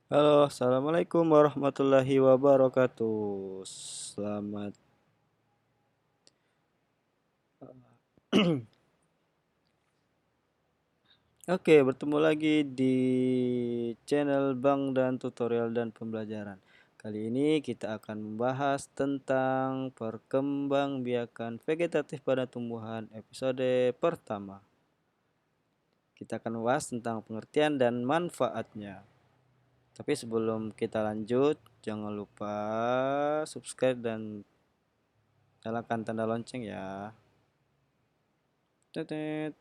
Halo, assalamualaikum warahmatullahi wabarakatuh. Selamat. Oke, bertemu lagi di channel Bang dan Tutorial dan Pembelajaran. Kali ini kita akan membahas tentang perkembangbiakan vegetatif pada tumbuhan episode pertama. Kita akan membahas tentang pengertian dan manfaatnya. Tapi sebelum kita lanjut, jangan lupa subscribe dan nyalakan tanda lonceng ya. Tetet.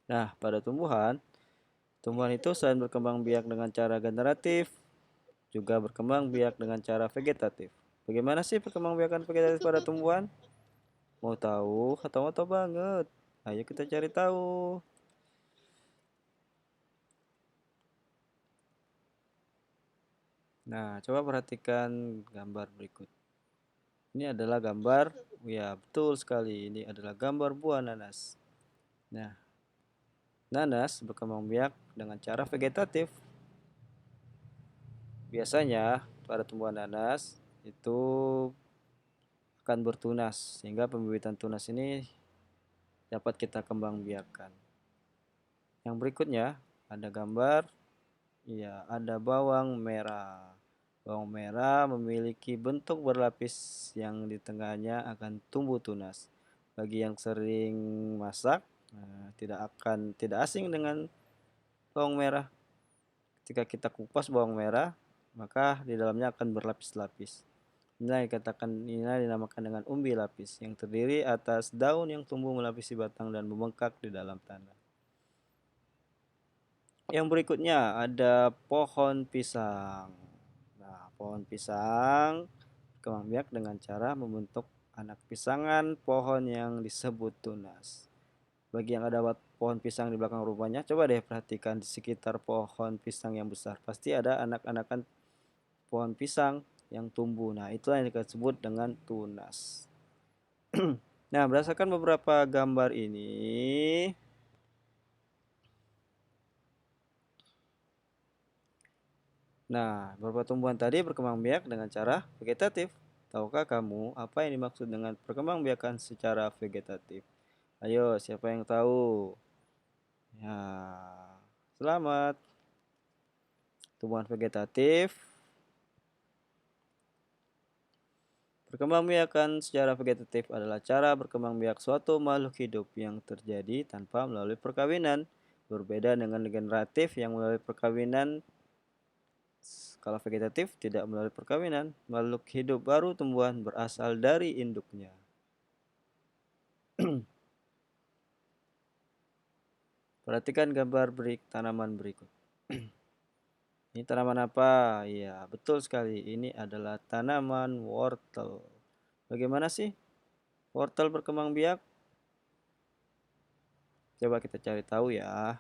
Nah, pada tumbuhan, tumbuhan itu selain berkembang biak dengan cara generatif, juga berkembang biak dengan cara vegetatif. Bagaimana sih perkembangbiakan vegetatif pada tumbuhan? Mau tahu atau mau tahu banget? Ayo kita cari tahu. Nah, coba perhatikan gambar berikut. Ini adalah gambar, ya betul sekali, ini adalah gambar buah nanas. Nah, nanas berkembang biak dengan cara vegetatif. Biasanya pada tumbuhan nanas itu akan bertunas, sehingga pembibitan tunas ini dapat kita kembang biarkan. Yang berikutnya ada gambar, ya ada bawang merah. Bawang merah memiliki bentuk berlapis yang di tengahnya akan tumbuh tunas. Bagi yang sering masak, tidak asing dengan bawang merah. Ketika kita kupas bawang merah, maka di dalamnya akan berlapis-lapis. Inilah dinamakan dengan umbi lapis, yang terdiri atas daun yang tumbuh melapisi batang dan membengkak di dalam tanah. Yang berikutnya ada pohon pisang. Nah, pohon pisang berkembang biak dengan cara membentuk anak pisangan pohon yang disebut tunas. Bagi yang ada pohon pisang di belakang rumahnya, coba deh perhatikan di sekitar pohon pisang yang besar. Pasti ada anak-anakan pohon pisang yang tumbuh. Nah, itulah yang disebut dengan tunas. Nah, berdasarkan beberapa gambar ini, nah, beberapa tumbuhan tadi berkembang biak dengan cara vegetatif. Tahukah kamu apa yang dimaksud dengan perkembangbiakan secara vegetatif? Ayo, siapa yang tahu? Ya, selamat. Tumbuhan vegetatif. Perkembangbiakan secara vegetatif adalah cara berkembang biak suatu makhluk hidup yang terjadi tanpa melalui perkawinan. Berbeda dengan generatif yang melalui perkawinan. Kalau vegetatif tidak melalui perkawinan, makhluk hidup baru tumbuhan berasal dari induknya. Perhatikan gambar tanaman berikut. Ini tanaman apa? Iya, betul sekali. Ini adalah tanaman wortel. Bagaimana sih wortel berkembang biak? Coba kita cari tahu ya.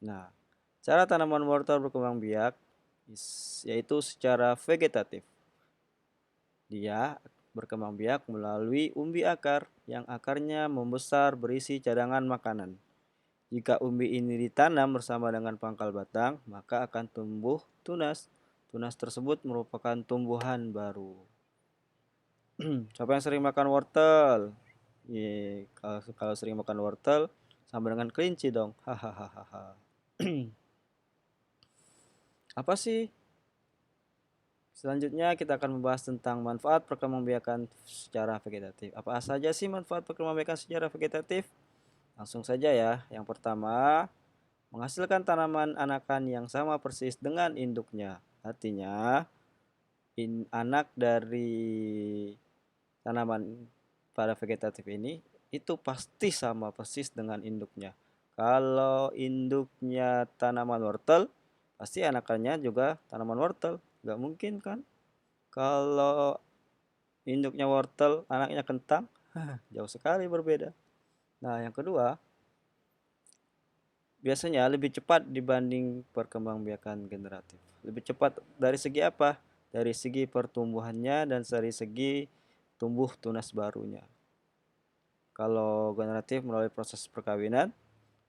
Nah, cara tanaman wortel berkembang biak yaitu secara vegetatif. Dia berkembang biak melalui umbi akar yang akarnya membesar berisi cadangan makanan. Jika umbi ini ditanam bersama dengan pangkal batang, maka akan tumbuh tunas. Tunas tersebut merupakan tumbuhan baru. Siapa yang sering makan wortel? Kalau sering makan wortel, sama dengan kelinci dong. Hahaha. Apa sih? Selanjutnya kita akan membahas tentang manfaat perkembangbiakan secara vegetatif. Apa saja sih manfaat perkembangbiakan secara vegetatif? Langsung saja ya. Yang pertama, menghasilkan tanaman anakan yang sama persis dengan induknya. Artinya, anak dari tanaman pada vegetatif ini itu pasti sama persis dengan induknya. Kalau induknya tanaman wortel, pasti anakannya juga tanaman wortel. Nggak mungkin kan? Kalau induknya wortel, anaknya kentang, jauh sekali berbeda. Nah, yang kedua, biasanya lebih cepat dibanding perkembangbiakan generatif. Lebih cepat dari segi apa? Dari segi pertumbuhannya dan dari segi tumbuh tunas barunya. Kalau generatif melalui proses perkawinan,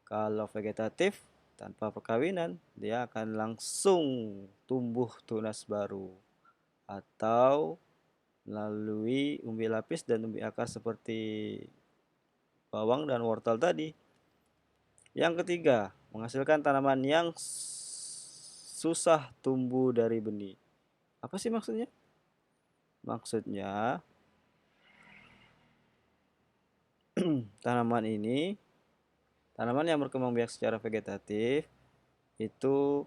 kalau vegetatif tanpa perkawinan, dia akan langsung tumbuh tunas baru. Atau melalui umbi lapis dan umbi akar seperti bawang dan wortel tadi. Yang ketiga, menghasilkan tanaman yang susah tumbuh dari benih. Apa sih maksudnya? Maksudnya, tanaman ini, tanaman yang berkembang biak secara vegetatif, itu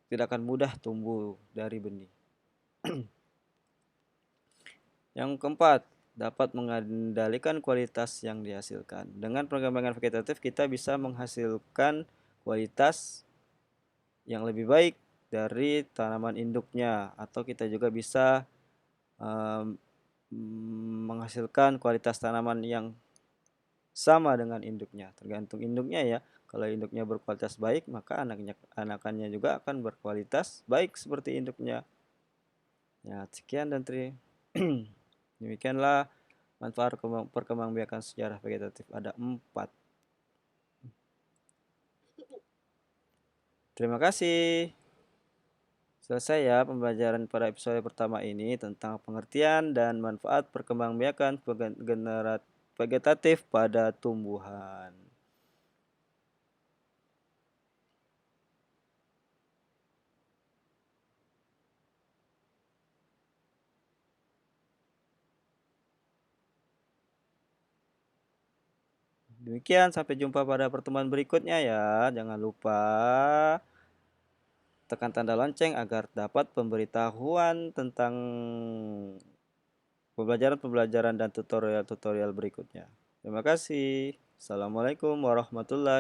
tidak akan mudah tumbuh dari benih. Yang keempat, dapat mengendalikan kualitas yang dihasilkan. Dengan pengembangan vegetatif, kita bisa menghasilkan kualitas yang lebih baik dari tanaman induknya, atau kita juga bisa menghasilkan kualitas tanaman yang sama dengan induknya. Tergantung induknya ya. Kalau induknya berkualitas baik, maka anakannya juga akan berkualitas baik seperti induknya. Ya, sekian dan demikianlah manfaat perkembangbiakan secara vegetatif. Ada 4. Terima kasih. Selesai ya pembelajaran pada episode pertama ini tentang pengertian dan manfaat perkembangbiakan vegetatif pada tumbuhan. Demikian, sampai jumpa pada pertemuan berikutnya ya. Jangan lupa tekan tanda lonceng agar dapat pemberitahuan tentang pembelajaran dan tutorial-tutorial berikutnya. Terima kasih. Assalamualaikum warahmatullahi